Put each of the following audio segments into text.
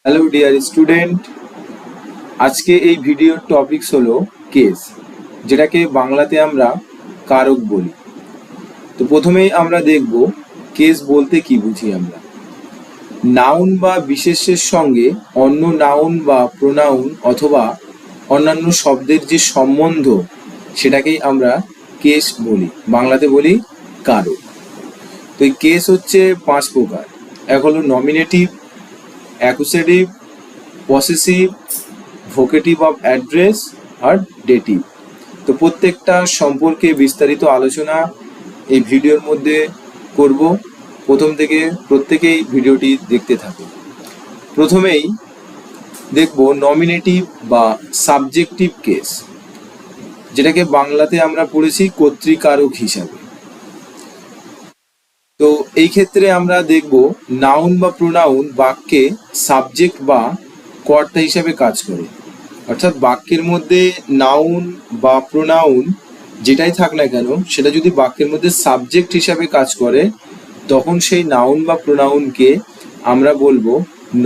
Hello dear student, আজকে এই ভিডিওর টপিকস হলো কেস, যেটাকে বাংলাতে আমরা কারক বলি। তো প্রথমেই আমরা দেখব কেস বলতে কি বুঝি আমরা। নাউন বা বিশেষ্যের সঙ্গে অন্য নাউন বা প্রোনাউন অথবা অন্যান্য শব্দের যে সম্বন্ধ, সেটাকেই আমরা কেস বলি, বাংলাতে বলি কারক। তো এই কেস হচ্ছে 5 প্রকার। এক হলো nominative, accusative, possessive, vocative of address আর ডেটিভ। তো প্রত্যেকটা সম্পর্কে বিস্তারিত আলোচনা এই ভিডিওর মধ্যে করব। প্রথম থেকে প্রত্যেকেই ভিডিওটি দেখতে থাকুন। প্রথমেই দেখব নমিনেটিভ বা সাবজেক্টিভ কেস, যেটাকে বাংলাতে আমরা পড়েছি কর্তৃকারক হিসাবে। তো এই ক্ষেত্রে আমরা দেখব নাউন বা প্রোনাউন বাক্যে সাবজেক্ট বা কর্তা হিসাবে কাজ করে। অর্থাৎ বাক্যের মধ্যে নাউন বা প্রোনাউন যেটাই থাক না কেন, সেটা যদি বাক্যের মধ্যে সাবজেক্ট হিসাবে কাজ করে, তখন সেই নাউন বা প্রোনাউনকে আমরা বলবো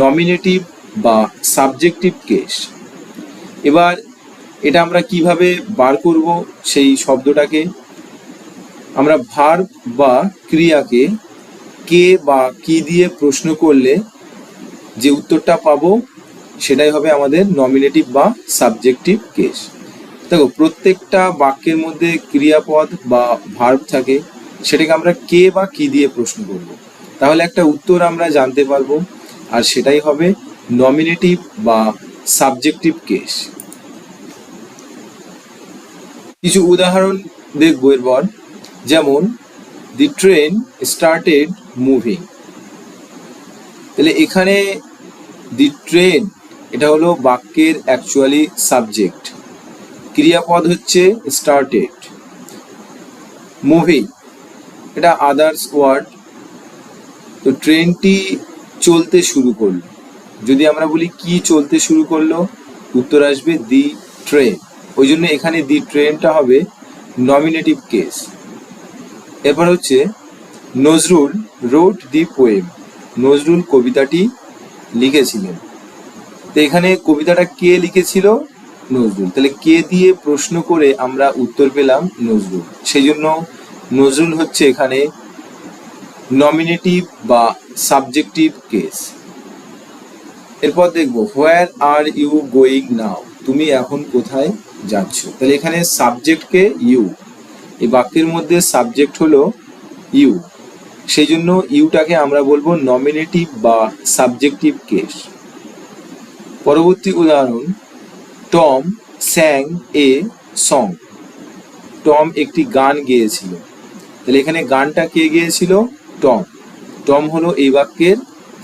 নমিনেটিভ বা সাবজেক্টিভ কেস। এবার এটা আমরা কিভাবে বার করব সেই শব্দটাকে? আমরা ভার্ব বা ক্রিয়াকে কে বা কি দিয়ে প্রশ্ন করলে যে উত্তরটা পাবো, সেটাই হবে আমাদের নমিনেটিভ বা সাবজেক্টিভ কেস। দেখো, প্রত্যেকটা বাক্যের মধ্যে ক্রিয়াপদ বা ভার্ব থাকে, সেটাকে আমরা কে বা কি দিয়ে প্রশ্ন করব, তাহলে একটা উত্তর আমরা জানতে পারবো, আর সেটাই হবে নমিনেটিভ বা সাবজেক্টিভ কেস। কিছু উদাহরণ দেখবো এরপর, যেমন দি ট্রেন স্টার্টেড মুভিং। তাহলে এখানে দি ট্রেন এটা হলো বাক্যের অ্যাকচুয়ালি সাবজেক্ট, ক্রিয়াপদ হচ্ছে স্টার্টেড, মুভিং এটা আদার্স ওয়ার্ড। তো ট্রেনটি চলতে শুরু করলো, যদি আমরা বলি কি চলতে শুরু করলো, উত্তর আসবে দি ট্রেন। ওই জন্য এখানে দি ট্রেনটা হবে নমিনেটিভ কেস। এরপর হচ্ছে নজরুল রোট দি পোয়েম, নজরুল কবিতাটি লিখেছিলেন। তো এখানে কবিতাটা কে লিখেছিল? নজরুল। তাহলে কে দিয়ে প্রশ্ন করে আমরা উত্তর পেলাম নজরুল, সেই জন্য নজরুল হচ্ছে এখানে নমিনেটিভ বা সাবজেক্টিভ কেস। এরপর দেখবো হোয়ার আর ইউ গোয়িং নাও, তুমি এখন কোথায় যাচ্ছ। তাহলে এখানে সাবজেক্টকে ইউ, এই বাক্যের মধ্যে সাবজেক্ট হলো ইউ, সেই জন্য ইউটাকে আমরা বলবো নমিনেটিভ বা সাবজেক্টিভ কেস। পরবর্তী উদাহরণ, টম স্যাং এ সং, টম একটি গান গেয়েছিল। তাহলে এখানে গানটা কে গেয়েছিল? টম। টম হলো এই বাক্যের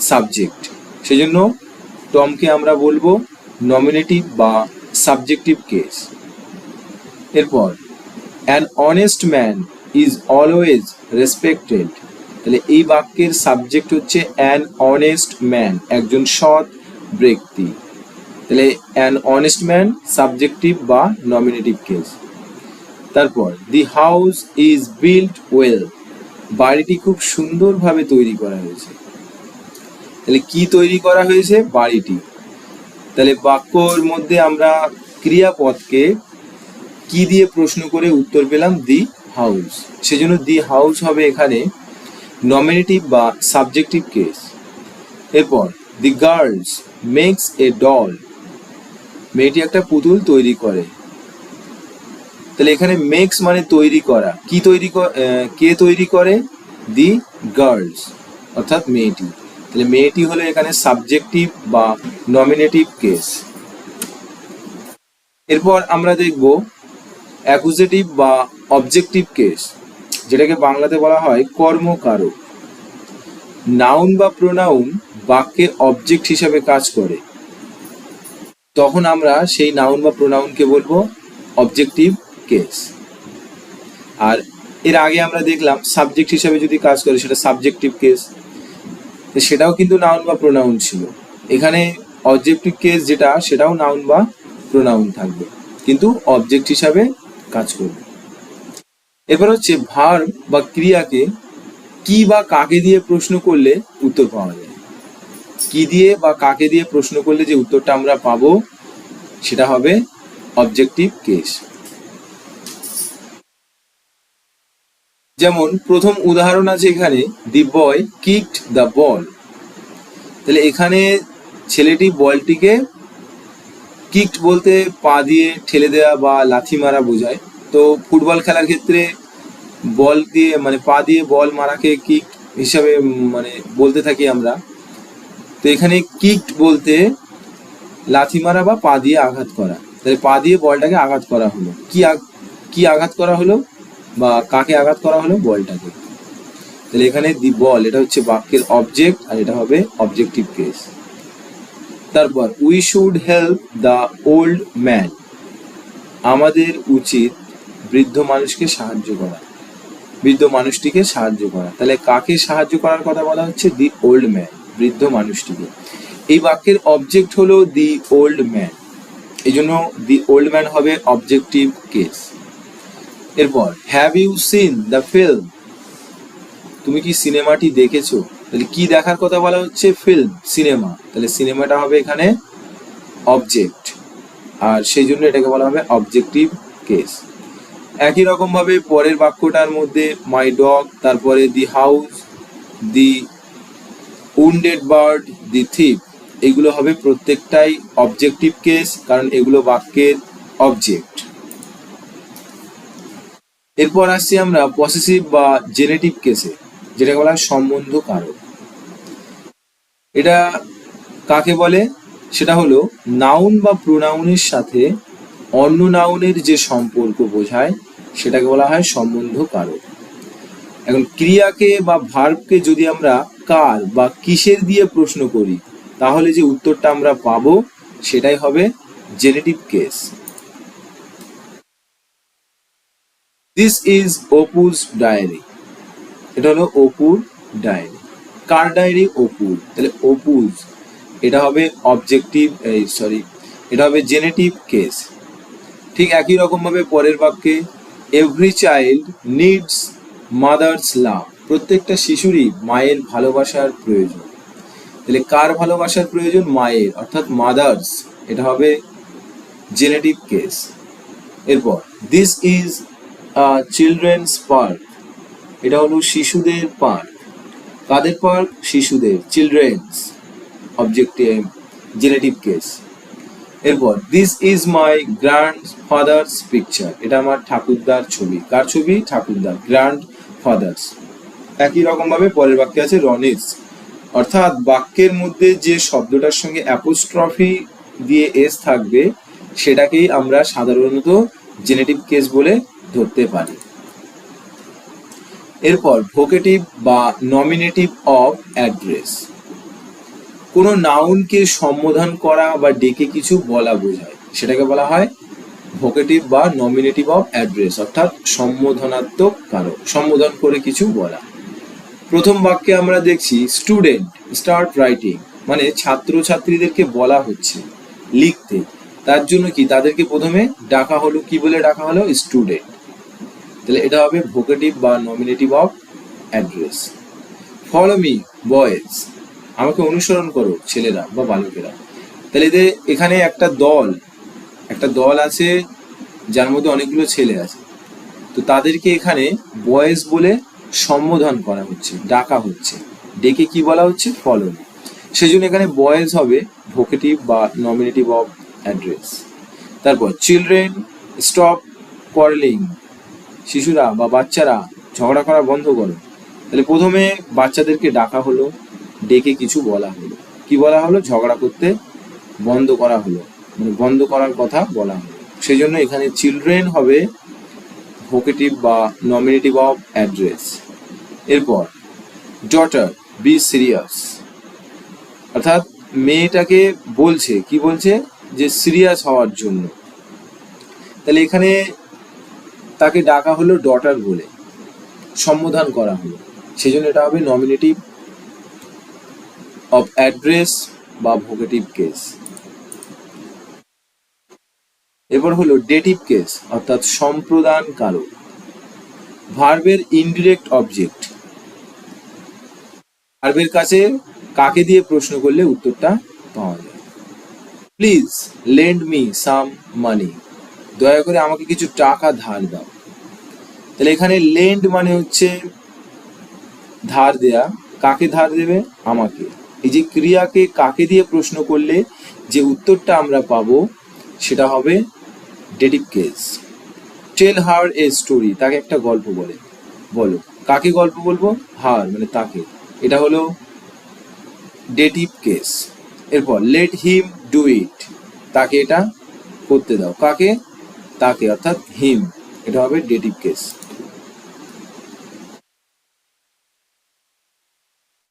সাবজেক্ট, সেজন্য টমকে আমরা বলবো নমিনেটিভ বা সাবজেক্টিভ কেস। এরপর an honest man is always respected. তাহলে এই বাক্যের সাবজেক্ট হচ্ছে অ্যান অনেস্ট ম্যান, একজন সৎ ব্যক্তি। তাহলে অ্যান অনেস্ট ম্যান সাবজেক্টিভ বা নমিনেটিভ কেস। তারপর the house is built well, বাড়িটি খুব সুন্দরভাবে তৈরি করা হয়েছে। তাহলে কি তৈরি করা হয়েছে? বাড়িটি। তাহলে বাক্যর মধ্যে আমরা ক্রিয়াপদকে কি দিয়ে প্রশ্ন করে উত্তর পেলাম? দি হাউস, সেজন্য দি হাউস হবে এখানে নমিনেটিভ বা সাবজেক্টিভ কেস। এরপর the girls makes a doll, মেয়েটি একটা পুতুল তৈরি করে। তাহলে এখানে মেক্স মানে তৈরি করা, কি তৈরি কে তৈরি করে? দি গার্লস, অর্থাৎ মেয়েটি। তাহলে মেয়েটি হলো এখানে সাবজেক্টিভ বা নমিনেটিভ কেস। এরপর আমরা দেখব অ্যাকুজেটিভ বা অবজেক্টিভ কেস, যেটাকে বাংলাতে বলা হয় কর্মকারক। নাউন বা প্রোনাউন বাক্যে অবজেক্ট হিসাবে কাজ করে, তখন আমরা সেই নাউন বা প্রোনাউনকে বলবো অবজেক্টিভ কেস। আর এর আগে আমরা দেখলাম সাবজেক্ট হিসাবে যদি কাজ করে সেটা সাবজেক্টিভ কেস, সেটাও কিন্তু নাউন বা প্রোনাউন ছিল। এখানে অবজেক্টিভ কেস যেটা, সেটাও নাউন বা প্রোনাউন থাকবে, কিন্তু অবজেক্ট হিসাবে কাজ করবে। এবার হচ্ছে ভার্ব বা ক্রিয়াকে কি বা কাকে দিয়ে প্রশ্ন করলে উত্তর পাওয়া যায়। কি দিয়ে বা কাকে দিয়ে প্রশ্ন করলে যে উত্তরটা আমরা পাবো সেটা হবে অবজেক্টিভ কেস। যেমন প্রথম উদাহরণ আছে এখানে, দি বয় কিকড দ্য বল। তাহলে এখানে ছেলেটি বলটিকে, কিকড বলতে পা দিয়ে ঠেলে দেওয়া বা লাথি মারা বোঝায়। তো ফুটবল খেলার ক্ষেত্রে বল দিয়ে মানে পা দিয়ে বল মারাকে কিক হিসাবে মানে বলতে থাকি আমরা। তো এখানে কিকড বলতে লাথি মারা বা পা দিয়ে আঘাত করা। তাহলে পা দিয়ে বলটাকে আঘাত করা হলো। কি আঘাত করা হলো বা কাকে আঘাত করা হলো? বলটাকে। তাহলে এখানে দি বল এটা হচ্ছে বাক্যের অবজেক্ট আর এটা হবে অবজেক্টিভ কেস। তারপর we should help the old man. আমাদের উচিত বৃদ্ধ মানুষকে সাহায্য করা, বৃদ্ধ মানুষটিকে সাহায্য করা। তাহলে কাকে সাহায্য করার কথা বলা হচ্ছে? দি ওল্ড ম্যান, বৃদ্ধ মানুষটিকে। এই বাক্যের অবজেক্ট হলো দি ওল্ড ম্যান, এই জন্য দি ওল্ড ম্যান হবে অবজেক্টিভ কেস। এরপর have you seen the film. তুমি কি সিনেমাটি দেখেছো? তাহলে কি দেখার কথা বলা হচ্ছে? Film, cinema. তাহলে সিনেমাটা হবে এখানে অবজেক্ট আর সেই জন্য এটাকে বলা হবে অবজেক্টিভ কেস। একই রকম ভাবে পরের বাক্যটার মধ্যে মাই ডগ, তারপরে the house, the wounded bird, দি থিপ, এগুলো হবে প্রত্যেকটাই অবজেক্টিভ কেস, কারণ এগুলো বাক্যের অবজেক্ট। এরপর আসছি আমরা পসেসিভ বা জেনেটিভ কেসে, যেটাকে বলা হয় সম্বন্ধ কারক। এটা কাকে বলে? সেটা হলো নাউন বা প্রোনাউনের সাথে অন্য নাউনের যে সম্পর্ক বোঝায় সেটাকে বলা হয় সম্বন্ধ কারক। এখন ক্রিয়াকে বা ভার্বকে যদি আমরা কার বা কিসের দিয়ে প্রশ্ন করি তাহলে যে উত্তরটা আমরা পাবো সেটাই হবে genitive case. This is Apu's diary. এটা হলো অপুর ডায়েরি। কার ডায়েরি? অপুর। তাহলে অপু's এটা হবে অবজেক্টিভ, এটা হবে জেনেটিভ কেস। ঠিক একই রকম ভাবে পরের বাক্যে এভরি চাইল্ড নিডস মাদার্স লাভ। প্রত্যেকটা শিশুরই মায়ের ভালোবাসার প্রয়োজন। তাহলে কার ভালোবাসার প্রয়োজন? মায়ের, অর্থাৎ মাদার্স, এটা হবে জেনেটিভ কেস। এরপর দিস ইজ চিলড্রেন্স পার্ক। এটা হলো শিশুদের পার্ক। কাদের পার্ক? শিশুদের, চিলড্রেন্স, অবজেক্টিভ জেনেটিভ কেস। এরপর this is my grand father's picture. এটা আমার ঠাকুরদার ছবি। কার ছবি? ঠাকুরদার, গ্র্যান্ড ফাদার্স। একই রকম ভাবে পরের বাক্যে আছে রনিস, অর্থাৎ বাক্যের মধ্যে যে শব্দটার সঙ্গে অ্যাপোস্ট্রফি দিয়ে এস থাকবে সেটাকেই আমরা সাধারণত জেনেটিভ কেস বলে ধরতে পারি। এরপর ভোকেটিভ বা নমিনেটিভ অফ অ্যাড্রেস। কোনো নাউনকে সম্বোধন করা বা ডেকে কিছু বলা বোঝায়, সেটাকে বলা হয় ভোকেটিভ বা নমিনেটিভ অফ অ্যাড্রেস, অর্থাৎ সম্বোধনাত্মক কারক, সম্বোধন করে কিছু বলা। প্রথম বাক্যে আমরা দেখছি স্টুডেন্ট স্টার্ট রাইটিং, মানে ছাত্রছাত্রীদেরকে বলা হচ্ছে লিখতে। তার জন্য কি তাদেরকে প্রথমে ডাকা হলো, কি বলে ডাকা হলো? স্টুডেন্ট। তাহলে এটা হবে ভোকেটিভ বা nominative of address. Follow me boys, আমাকে অনুসরণ করো ছেলেরা বা বালকেরা। তাহলে এখানে একটা দল আছে যার মধ্যে অনেকগুলো ছেলে আছে, তো তাদেরকে এখানে বয়েজ বলে সম্বোধন করা হচ্ছে, ডাকা হচ্ছে। ডেকে কি বলা হচ্ছে? Follow me. সেই জন্য এখানে বয়েজ হবে ভোকেটিভ বা নমিনেটিভ অফ অ্যাড্রেস। তারপর চিলড্রেন স্টপ কোয়ারেলিং, শিশুরা বা বাচ্চারা ঝগড়া করা বন্ধ করো। তাহলে প্রথমে বাচ্চাদেরকে ডাকা হলো, ডেকে কিছু বলা হলো। কি বলা হলো? ঝগড়া করতে বন্ধ করা হলো, মানে বন্ধ করার কথা বলা হলো। সেই জন্য এখানে চিলড্রেন হবে ভোকেটিভ বা নমিনেটিভ অফ অ্যাড্রেস। এরপর ডটার বি সিরিয়াস, অর্থাৎ মেয়েটাকে বলছে, কি বলছে? যে সিরিয়াস হওয়ার জন্য। তাহলে এখানে তাকে ডাকা হলো ডটার বলে, সম্বোধন করা হলো, সেই জন্য এটা হবে নমিনেটিভ অফ অ্যাড্রেস বা ভোকেটিভ কেস। এবার হলো ডেটিভ কেস, অর্থাৎ সম্প্রদান কারক। ভার্বের ইনডিরেক্ট অবজেক্ট, ভার্বের কাছে কাকে দিয়ে প্রশ্ন করলে উত্তরটা পাওয়া যায়। প্লিজ লেন্ড মি সাম মানি, দয়া করে আমাকে কিছু টাকা ধার দাও। তাহলে এখানে লেন্ড মানে হচ্ছে ধার দেয়া, কাকে ধার দেবে? আমাকে। এই যে ক্রিয়াকে কাকে দিয়ে প্রশ্ন করলে যে উত্তরটা আমরা পাবো সেটা হবে dative case. Tell her a story, তাকে একটা গল্প বলে, বলো। কাকে গল্প বলবো? হার মানে তাকে, এটা হলো ডেটিভ কেস। এরপর লেট হিম ডু ইট, তাকে এটা করতে দাও। কাকে? তাকে, অর্থাৎ হিম, এটা হবে ডেটিভ কেস।